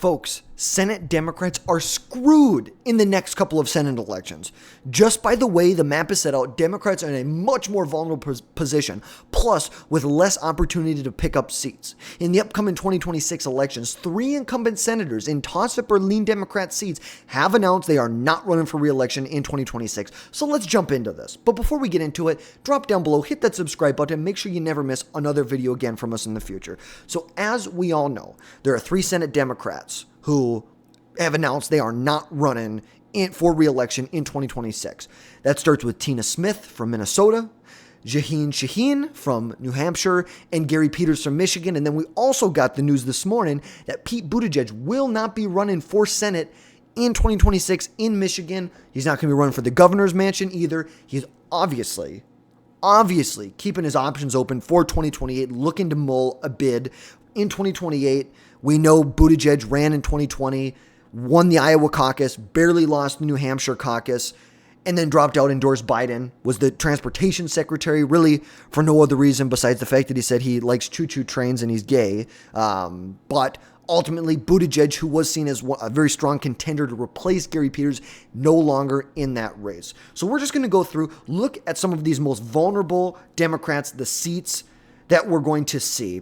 Folks, Senate Democrats are screwed in the next couple of Senate elections. Just by the way the map is set out, Democrats are in a much more vulnerable position, plus with less opportunity to pick up seats. In the upcoming 2026 elections, 3 incumbent senators in toss-up or lean Democrat seats have announced they are not running for re-election in 2026. So let's jump into this. But before we get into it, drop down below, hit that subscribe button, and make sure you never miss another video again from us in the future. So as we all know, there are 3 Senate Democrats who have announced they are not running for re-election in 2026. That starts with Tina Smith from Minnesota, Jeanine Shaheen from New Hampshire, and Gary Peters from Michigan. And then we also got the news this morning that Pete Buttigieg will not be running for Senate in 2026 in Michigan. He's not going to be running for the governor's mansion either. He's obviously keeping his options open for 2028, looking to mull a bid in 2028. We know Buttigieg ran in 2020, won the Iowa caucus, barely lost the New Hampshire caucus, and then dropped out, endorsed Biden, was the transportation secretary, really for no other reason besides the fact that he said he likes choo-choo trains and he's gay. But ultimately, Buttigieg, who was seen as a very strong contender to replace Gary Peters, no longer in that race. So we're just going to go through, look at some of these most vulnerable Democrats, the seats that we're going to see.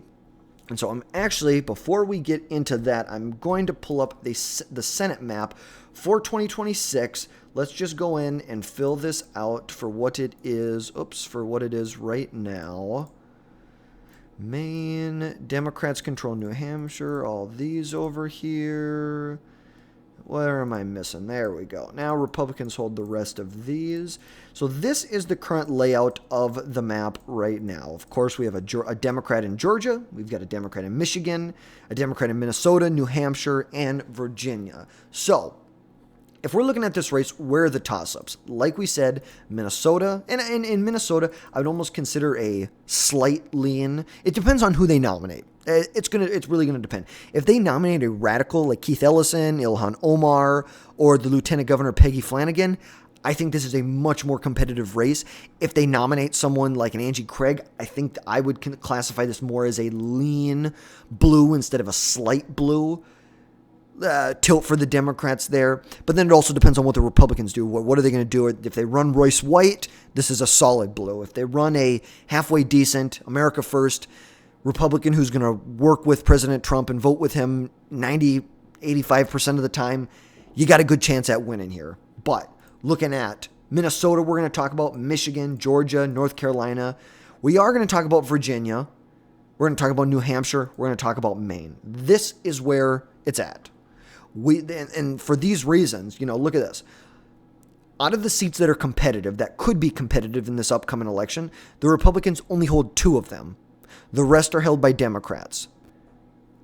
And so I'm actually, before we get into that, I'm going to pull up the Senate map for 2026. Let's just go in and fill this out for what it is. For what it is right now. Maine, Democrats control New Hampshire, all these over here. Where am I missing? There we go. Now Republicans hold the rest of these. So this is the current layout of the map right now. Of course, we have a Democrat in Georgia. We've got a Democrat in Michigan, a Democrat in Minnesota, New Hampshire, and Virginia. So if we're looking at this race, where are the toss-ups? Like we said, Minnesota, and in Minnesota, I would almost consider a slight lean. It depends on who they nominate. It's really gonna depend. If they nominate a radical like Keith Ellison, Ilhan Omar, or the Lieutenant Governor Peggy Flanagan, I think this is a much more competitive race. If they nominate someone like an Angie Craig, I think I would classify this more as a lean blue instead of a slight blue. Tilt for the Democrats there. But then it also depends on what the Republicans do. What are they going to do? If they run Royce White, this is a solid blue. If they run a halfway decent, America First Republican who's going to work with President Trump and vote with him 85% of the time, you got a good chance at winning here. But looking at Minnesota, we're going to talk about Michigan, Georgia, North Carolina. We are going to talk about Virginia. We're going to talk about New Hampshire. We're going to talk about Maine. This is where it's at. And for these reasons, look at this. Out of the seats that are competitive, that could be competitive in this upcoming election, the Republicans only hold 2 of them. The rest are held by Democrats.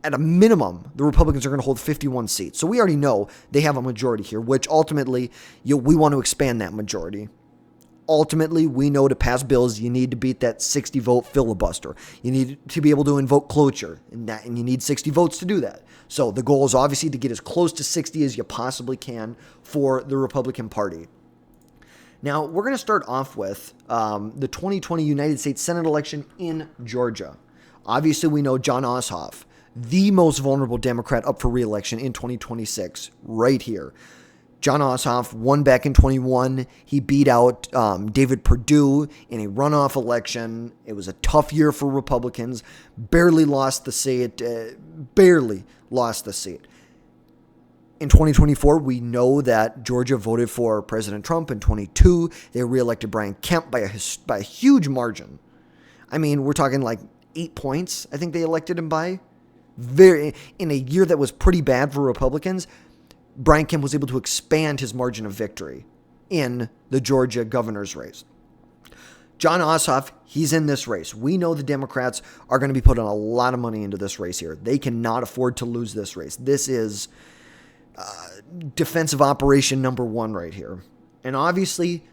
At a minimum, the Republicans are going to hold 51 seats. So we already know they have a majority here, which ultimately we want to expand that majority. Ultimately, we know to pass bills, you need to beat that 60-vote filibuster. You need to be able to invoke cloture, and you need 60 votes to do that. So the goal is obviously to get as close to 60 as you possibly can for the Republican Party. Now, we're going to start off with the 2020 United States Senate election in Georgia. Obviously, we know Jon Ossoff, the most vulnerable Democrat up for re-election in 2026, right here. Jon Ossoff won back in 21. He beat out David Perdue in a runoff election. It was a tough year for Republicans. Barely lost the seat. In 2024, we know that Georgia voted for President Trump. In 22, they reelected Brian Kemp by a huge margin. I mean, we're talking like 8 points, I think they elected him by. In a year that was pretty bad for Republicans, Brian Kemp was able to expand his margin of victory in the Georgia governor's race. Jon Ossoff, he's in this race. We know the Democrats are going to be putting a lot of money into this race here. They cannot afford to lose this race. This is defensive operation number 1 right here. And obviously,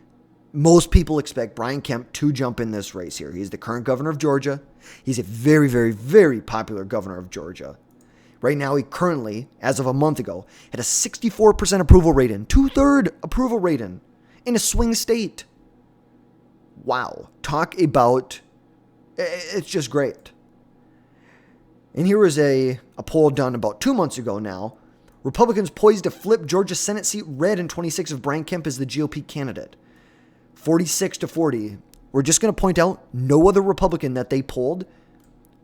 most people expect Brian Kemp to jump in this race here. He's the current governor of Georgia. He's a very, very, very popular governor of Georgia. Right now, he currently, as of a month ago, had a 64% approval rating, 2/3 approval rating in a swing state. Wow. Talk about, it's just great. And here is a poll done about 2 months ago now Republicans poised to flip Georgia's Senate seat red in 26 if Brian Kemp is the GOP candidate. 46-40. We're just going to point out no other Republican that they polled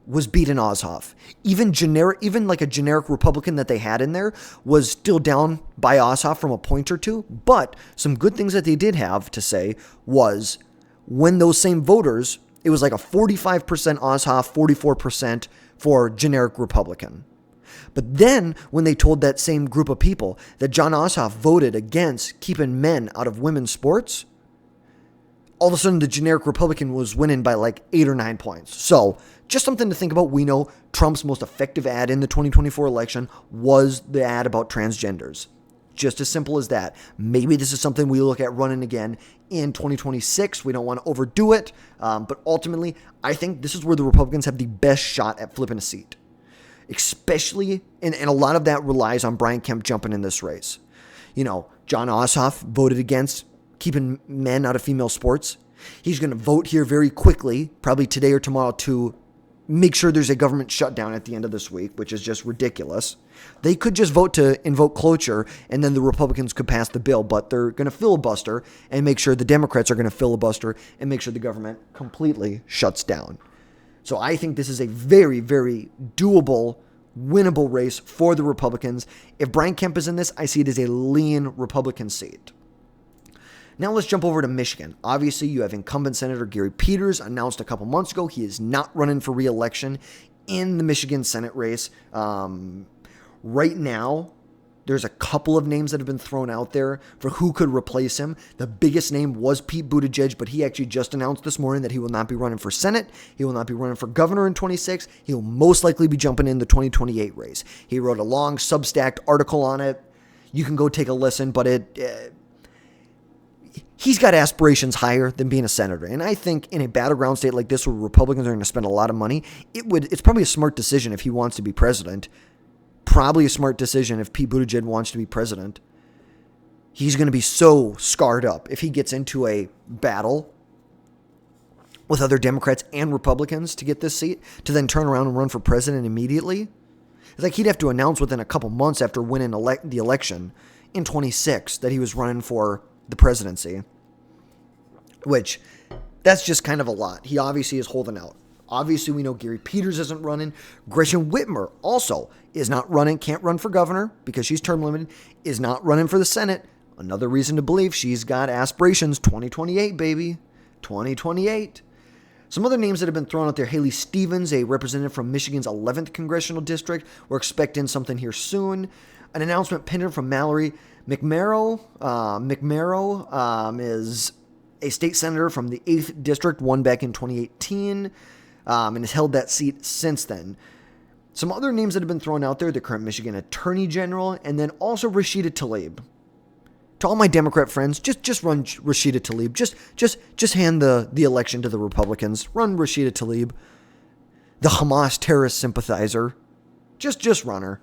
was beaten Ossoff. Even like a generic Republican that they had in there was still down by Ossoff from a point or two. But some good things that they did have to say was when those same voters, it was like a 45% Ossoff, 44% for generic Republican. But then when they told that same group of people that John Ossoff voted against keeping men out of women's sports, all of a sudden the generic Republican was winning by like 8 or 9 points. So just something to think about. We know Trump's most effective ad in the 2024 election was the ad about transgenders. Just as simple as that. Maybe this is something we look at running again in 2026. We don't want to overdo it. But ultimately, I think this is where the Republicans have the best shot at flipping a seat. Especially, and a lot of that relies on Brian Kemp jumping in this race. You know, John Ossoff voted against keeping men out of female sports. He's going to vote here very quickly, probably today or tomorrow, to make sure there's a government shutdown at the end of this week, which is just ridiculous. They could just vote to invoke cloture, and then the Republicans could pass the bill, but they're going to filibuster and make sure the Democrats are going to filibuster and make sure the government completely shuts down. So I think this is a very, very doable, winnable race for the Republicans. If Brian Kemp is in this, I see it as a lean Republican seat. Now let's jump over to Michigan. Obviously, you have incumbent Senator Gary Peters announced a couple months ago he is not running for re-election in the Michigan Senate race. Right now, there's a couple of names that have been thrown out there for who could replace him. The biggest name was Pete Buttigieg, but he actually just announced this morning that he will not be running for Senate. He will not be running for governor in 26. He will most likely be jumping in the 2028 race. He wrote a long Substack article on it. You can go take a listen, but he's got aspirations higher than being a senator. And I think in a battleground state like this where Republicans are going to spend a lot of money, it's probably a smart decision if he wants to be president. Probably a smart decision if Pete Buttigieg wants to be president. He's going to be so scarred up if he gets into a battle with other Democrats and Republicans to get this seat, to then turn around and run for president immediately. It's like he'd have to announce within a couple months after winning the election in 26 that he was running for the presidency, which that's just kind of a lot. He obviously is holding out. Obviously, we know Gary Peters isn't running. Gretchen Whitmer also is not running, can't run for governor because she's term limited, is not running for the Senate. Another reason to believe she's got aspirations. 2028, baby. 2028. Some other names that have been thrown out there. Haley Stevens, a representative from Michigan's 11th Congressional District. We're expecting something here soon. An announcement pending from Mallory McMarrow. McMarrow is a state senator from the 8th District, won back in 2018, and has held that seat since then. Some other names that have been thrown out there, the current Michigan Attorney General, and then also Rashida Tlaib. To all my Democrat friends, just run Rashida Tlaib. Just hand the election to the Republicans. Run Rashida Tlaib, the Hamas terrorist sympathizer. Just run her.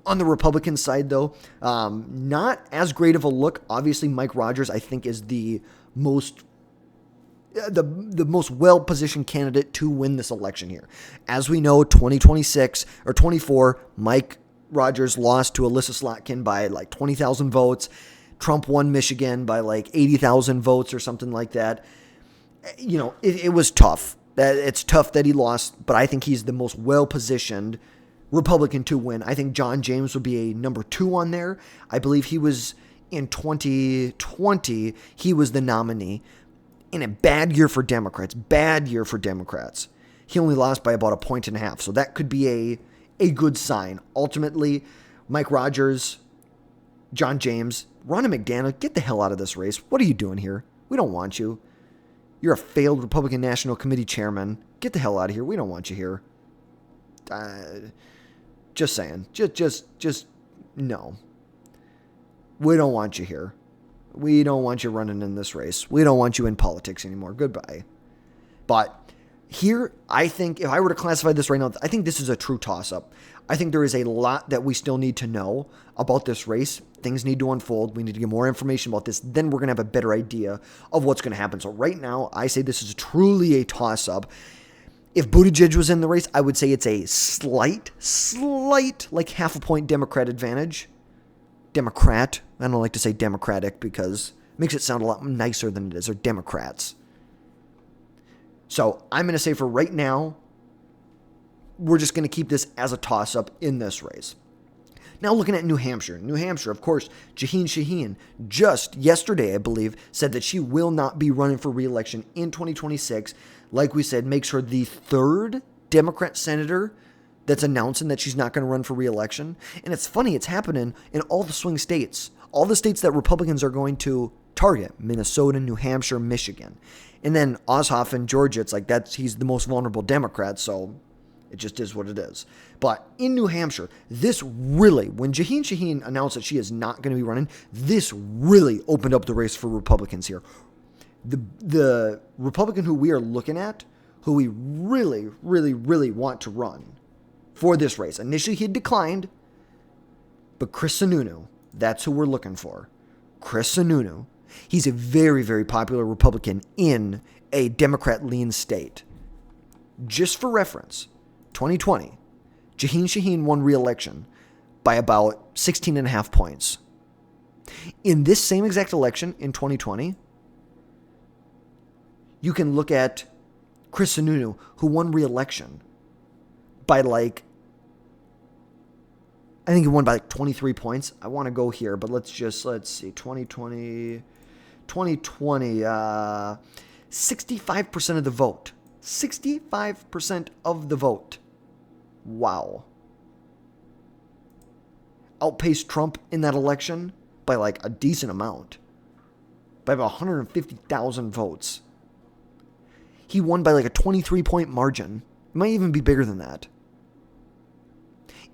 On the Republican side, though, not as great of a look. Obviously, Mike Rogers, I think, is the most well-positioned candidate to win this election here. As we know, 2026 or 24, Mike Rogers lost to Alyssa Slotkin by like 20,000 votes. Trump won Michigan by like 80,000 votes or something like that. You know, it was tough. It's tough that he lost, but I think he's the most well-positioned Republican to win. I think John James would be a number 2 on there. I believe he was in 2020, he was the nominee. In a bad year for Democrats. He only lost by about 1.5 points. So that could be a good sign. Ultimately, Mike Rogers, John James, Ronna McDaniel, get the hell out of this race. What are you doing here? We don't want you. You're a failed Republican National Committee chairman. Get the hell out of here. We don't want you here. Just saying. Just no. We don't want you here. We don't want you running in this race. We don't want you in politics anymore. Goodbye. But here, I think, if I were to classify this right now, I think this is a true toss-up. I think there is a lot that we still need to know about this race. Things need to unfold. We need to get more information about this. Then we're going to have a better idea of what's going to happen. So right now, I say this is truly a toss-up. If Buttigieg was in the race, I would say it's a slight, like half a point Democrat advantage. Democrat. I don't like to say Democratic because it makes it sound a lot nicer than it is, or Democrats. So I'm going to say for right now, we're just going to keep this as a toss-up in this race. Now looking at New Hampshire. New Hampshire, of course, Jeanne Shaheen just yesterday, I believe, said that she will not be running for re-election in 2026. Like we said, makes her the third Democrat senator that's announcing that she's not going to run for re-election. And it's funny, it's happening in all the swing states. All the states that Republicans are going to target. Minnesota, New Hampshire, Michigan. And then Ossoff in Georgia, it's like he's the most vulnerable Democrat, so it just is what it is. But in New Hampshire, this really, when Jeanne Shaheen announced that she is not going to be running, this really opened up the race for Republicans here. The Republican who we are looking at, who we really, really, really want to run for this race. Initially, he had declined, but Chris Sununu, that's who we're looking for. Chris Sununu. He's a very, very popular Republican in a Democrat-lean state. Just for reference, 2020, Jeanne Shaheen won re-election by about 16 and a half points. In this same exact election in 2020, you can look at Chris Sununu, who won re-election by I think he won by 23 points. I want to go here, but let's see, 2020, 65% of the vote. 65% of the vote. Wow. Outpaced Trump in that election by a decent amount. By about 150,000 votes. He won by a 23-point margin. It might even be bigger than that.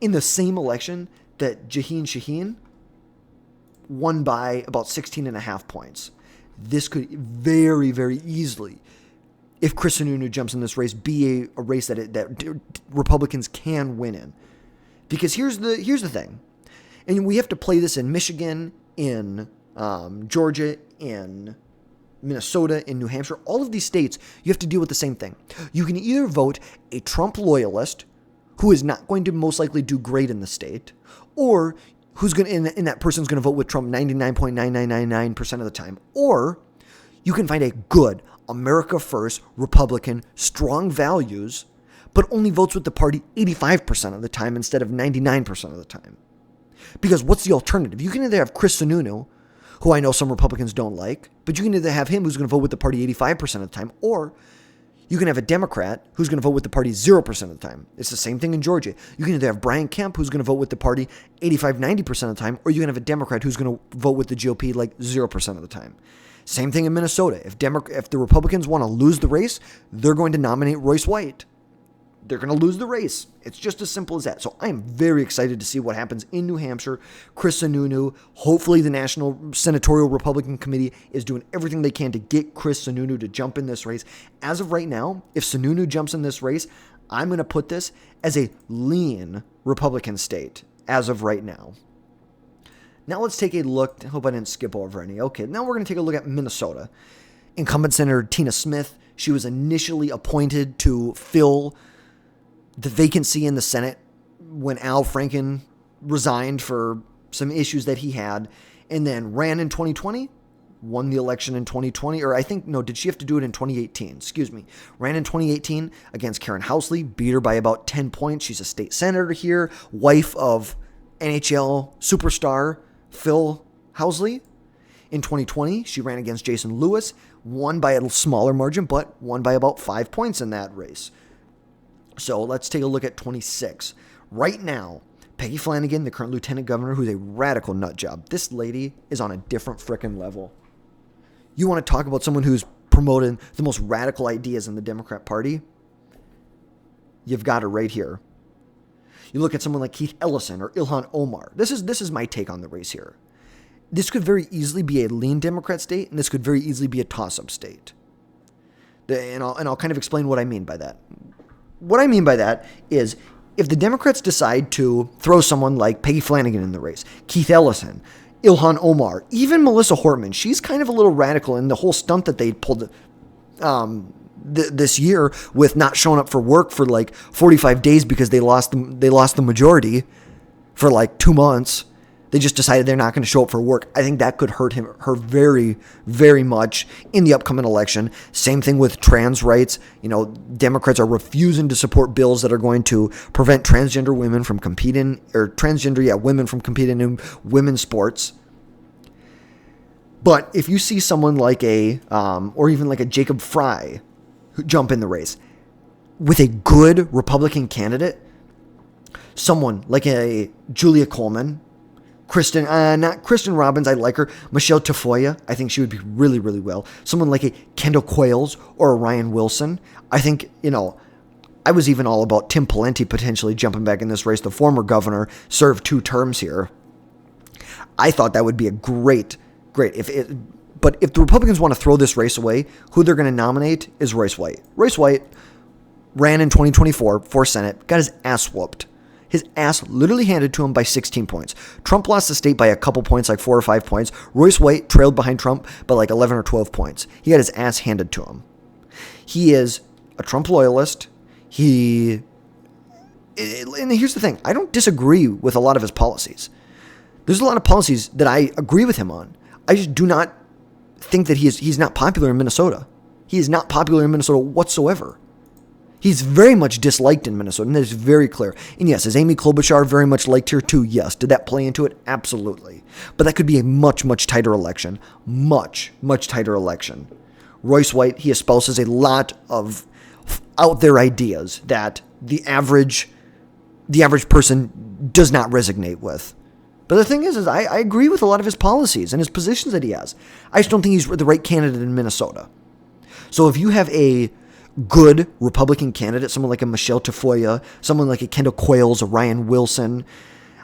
In the same election that Jeanne Shaheen won by about 16 and a half points. This could very, very easily, if Chris Sununu jumps in this race, be a race that Republicans can win in. Because here's the thing. And we have to play this in Michigan, in Georgia, in Minnesota, in New Hampshire. All of these states, you have to deal with the same thing. You can either vote a Trump loyalist who is not going to most likely do great in the state, or who's going to, and that person's going to vote with Trump 99.9999% of the time, or you can find a good America First Republican, strong values, but only votes with the party 85% of the time instead of 99% of the time. Because what's the alternative? You can either have Chris Sununu, who I know some Republicans don't like, but you can either have him who's going to vote with the party 85% of the time, or you can have a Democrat who's going to vote with the party 0% of the time. It's the same thing in Georgia. You can either have Brian Kemp who's going to vote with the party 85-90% of the time, or you can have a Democrat who's going to vote with the GOP 0% of the time. Same thing in Minnesota. If the Republicans want to lose the race, they're going to nominate Royce White. They're going to lose the race. It's just as simple as that. So I am very excited to see what happens in New Hampshire. Chris Sununu, hopefully the National Senatorial Republican Committee is doing everything they can to get Chris Sununu to jump in this race. As of right now, if Sununu jumps in this race, I'm going to put this as a lean Republican state as of right now. Now let's take a look. I hope I didn't skip over any. Okay, now we're going to take a look at Minnesota. Incumbent Senator Tina Smith, she was initially appointed to fill the vacancy in the Senate when Al Franken resigned for some issues that he had, and then ran in 2020, won the election in 2020, or I think, no, did she have to do it in 2018? Excuse me. Ran in 2018 against Karen Housley, beat her by about 10 points. She's a state senator here, wife of NHL superstar Phil Housley. In 2020, she ran against Jason Lewis, won by a smaller margin, but won by about 5 points in that race. So let's take a look at 26. Right now, Peggy Flanagan, the current lieutenant governor, who's a radical nut job. This lady is on a different frickin' level. You want to talk about someone who's promoting the most radical ideas in the Democrat Party? You've got her right here. You look at someone like Keith Ellison or Ilhan Omar. This is my take on the race here. This could very easily be a lean Democrat state, and this could very easily be a toss-up state. And I'll kind of explain what I mean by that. What I mean by that is if the Democrats decide to throw someone like Peggy Flanagan in the race, Keith Ellison, Ilhan Omar, even Melissa Hortman, she's kind of a little radical in the whole stunt that they pulled this year with not showing up for work for 45 days because they lost the majority for 2 months. They just decided they're not going to show up for work. I think that could hurt her very, very much in the upcoming election. Same thing with trans rights. Democrats are refusing to support bills that are going to prevent transgender women from competing, or women from competing in women's sports. But if you see someone like or even like a Jacob Fry who jump in the race with a good Republican candidate, someone like a Julia Coleman, not Kristen Robbins, I like her, Michelle Tafoya, I think she would be really, really well. Someone like a Kendall Quayles or a Ryan Wilson. I think, I was even all about Tim Pawlenty potentially jumping back in this race. The former governor served 2 terms here. I thought that would be a great. But if the Republicans want to throw this race away, who they're going to nominate is Royce White. Royce White ran in 2024 for Senate, got his ass whooped. His ass literally handed to him by 16 points. Trump lost the state by a couple points, like 4 or 5 points. Royce White trailed behind Trump by like 11 or 12 points. He got his ass handed to him. He is a Trump loyalist. And here's the thing. I don't disagree with a lot of his policies. There's a lot of policies that I agree with him on. I just do not think that he's not popular in Minnesota. He is not popular in Minnesota whatsoever. He's very much disliked in Minnesota, and that is very clear. And yes, is Amy Klobuchar very much liked here too? Yes. Did that play into it? Absolutely. But that could be a much, much tighter election. Much, much tighter election. Royce White, he espouses a lot of out there ideas that the average person does not resonate with. But the thing is I agree with a lot of his policies and his positions that he has. I just don't think he's the right candidate in Minnesota. So if you have a good Republican candidate, someone like a Michelle Tafoya, someone like a Kendall Quayles, a Ryan Wilson,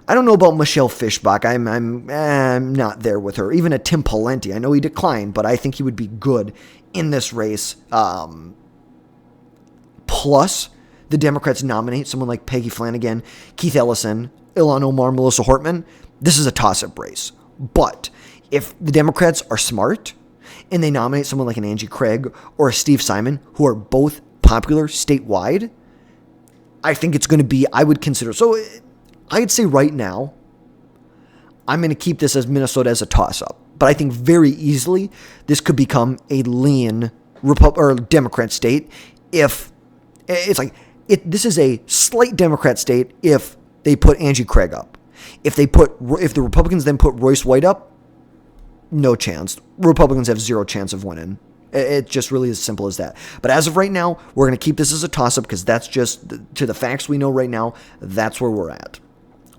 I don't know about Michelle Fishbach. I'm not there with her. Even a Tim Pawlenty. I know he declined, but I think he would be good in this race. Plus, the Democrats nominate someone like Peggy Flanagan, Keith Ellison, Ilhan Omar, Melissa Hortman. This is a toss-up race. But if the Democrats are smart and they nominate someone like an Angie Craig or a Steve Simon, who are both popular statewide, I think it's going to be, I would consider. So I'd say right now, I'm going to keep this as Minnesota as a toss-up. But I think very easily this could become a lean Democrat state if it's like, this is a slight Democrat state if they put Angie Craig up. If the Republicans then put Royce White up, no chance. Republicans have 0 chance of winning. It's just really as simple as that. But as of right now, we're going to keep this as a toss-up because that's just, to the facts we know right now, that's where we're at.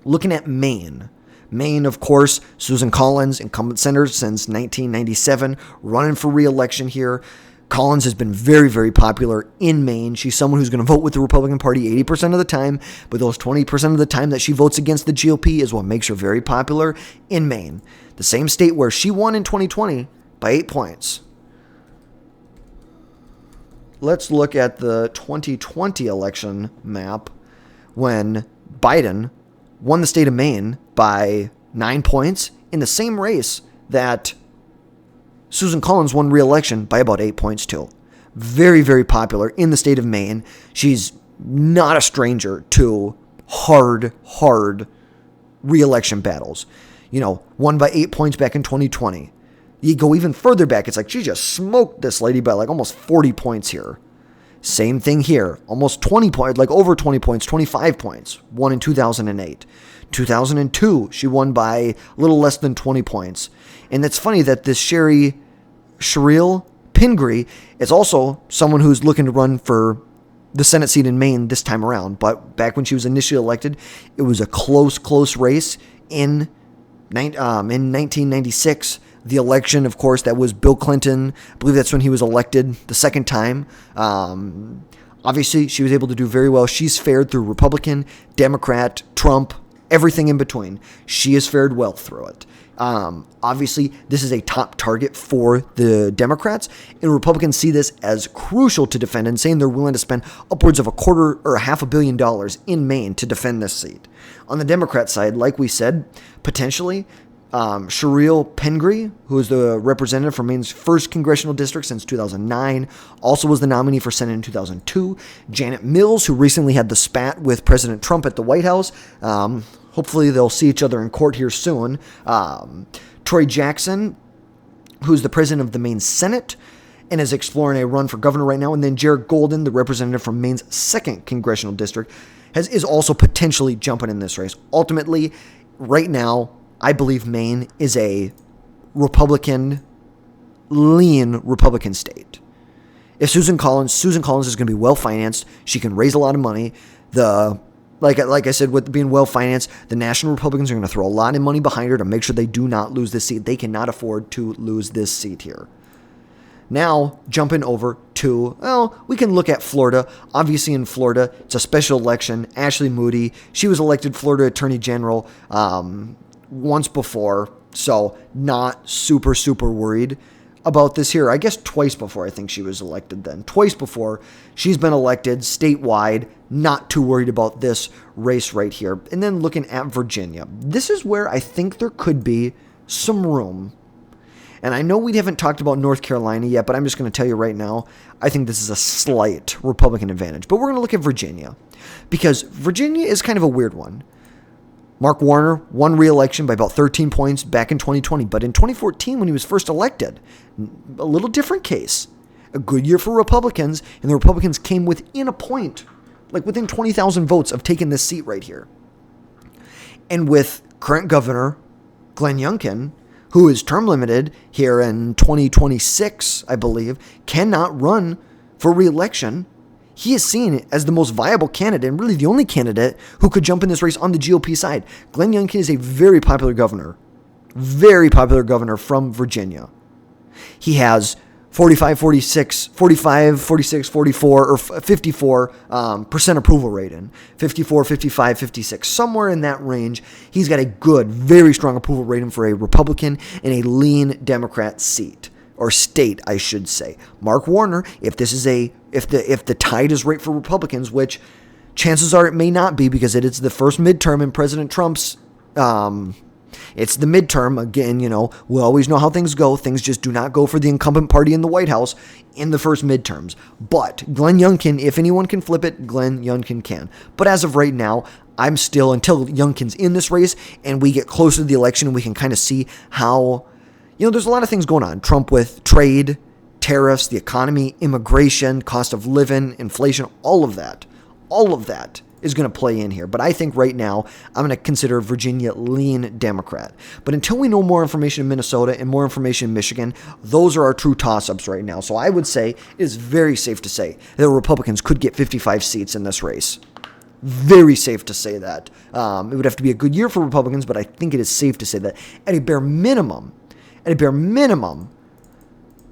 Looking at Maine. Maine, of course, Susan Collins, incumbent senator since 1997, running for re-election here. Collins has been very, very popular in Maine. She's someone who's going to vote with the Republican Party 80% of the time, but those 20% of the time that she votes against the GOP is what makes her very popular in Maine. The same state where she won in 2020 by 8 points. Let's look at the 2020 election map when Biden won the state of Maine by 9 points in the same race that Susan Collins won re-election by about 8 points too. Very, very popular in the state of Maine. She's not a stranger to hard re-election battles. Won by 8 points back in 2020. You go even further back, it's like she just smoked this lady by like almost 40 points here. Same thing here. Almost 20 points, like over 20 points, 25 points. Won in 2008. 2002, she won by a little less than 20 points. And it's funny that this Cheryl Pingree is also someone who's looking to run for the Senate seat in Maine this time around. But back when she was initially elected, it was a close race in 1996. The election, of course, that was Bill Clinton. I believe that's when he was elected the second time. Obviously, she was able to do very well. She's fared through Republican, Democrat, Trump, everything in between. She has fared well through it. Obviously, this is a top target for the Democrats, and Republicans see this as crucial to defend and saying they're willing to spend upwards of $250 million in Maine to defend this seat. On the Democrat side, like we said, potentially, Cheryl Pingree, who is the representative from Maine's 1st congressional district since 2009, also was the nominee for Senate in 2002. Janet Mills, who recently had the spat with President Trump at the White House, Hopefully they'll see each other in court here soon. Troy Jackson, who's the president of the Maine Senate and is exploring a run for governor right now. And then Jared Golden, the representative from Maine's 2nd congressional district, is also potentially jumping in this race. Ultimately, right now, I believe Maine is a lean Republican state. If Susan Collins is going to be well-financed. She can raise a lot of money. Like I said, with being well-financed, the National Republicans are going to throw a lot of money behind her to make sure they do not lose this seat. They cannot afford to lose this seat here. Now, jumping over to, we can look at Florida. Obviously, in Florida, it's a special election. Ashley Moody, she was elected Florida Attorney General once before, so not super, super worried about this here. I guess twice before I think she was elected then. Twice before she's been elected statewide, not too worried about this race right here. And then looking at Virginia. This is where I think there could be some room. And I know we haven't talked about North Carolina yet, but I'm just going to tell you right now, I think this is a slight Republican advantage. But we're going to look at Virginia, because Virginia is kind of a weird one. Mark Warner won re-election by about 13 points back in 2020, but in 2014 when he was first elected, a little different case. A good year for Republicans, and the Republicans came within a point, like within 20,000 votes of taking this seat right here. And with current governor Glenn Youngkin, who is term limited here in 2026, I believe, cannot run for re-election. He is seen as the most viable candidate and really the only candidate who could jump in this race on the GOP side. Glenn Youngkin is a very popular governor from Virginia. He has 45, 46, 44, or 54% approval rating. 54, 55, 56, somewhere in that range. He's got a good, very strong approval rating for a Republican in a lean Democrat seat. Or state, I should say. Mark Warner, if the tide is right for Republicans, which chances are it may not be because it is the first midterm in President Trump's, it's the midterm. Again, we always know how things go. Things just do not go for the incumbent party in the White House in the first midterms. But Glenn Youngkin, if anyone can flip it, Glenn Youngkin can. But as of right now, I'm still, until Youngkin's in this race and we get closer to the election and we can kind of see how, there's a lot of things going on. Trump with trade, tariffs, the economy, immigration, cost of living, inflation, all of that is going to play in here. But I think right now, I'm going to consider Virginia lean Democrat. But until we know more information in Minnesota and more information in Michigan, those are our true toss-ups right now. So I would say it is very safe to say that Republicans could get 55 seats in this race. Very safe to say that. It would have to be a good year for Republicans, but I think it is safe to say that at a bare minimum,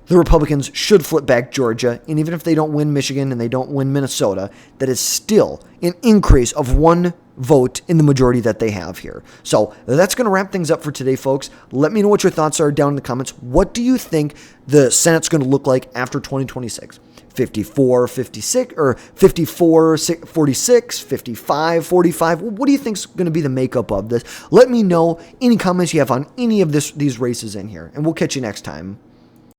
the Republicans should flip back Georgia, and even if they don't win Michigan and they don't win Minnesota, that is still an increase of one vote in the majority that they have here. So that's going to wrap things up for today, folks. Let me know what your thoughts are down in the comments. What do you think the Senate's going to look like after 2026? 54, 56, or 54, 46, 55, 45. What do you think is going to be the makeup of this? Let me know any comments you have on any of these races in here, and we'll catch you next time.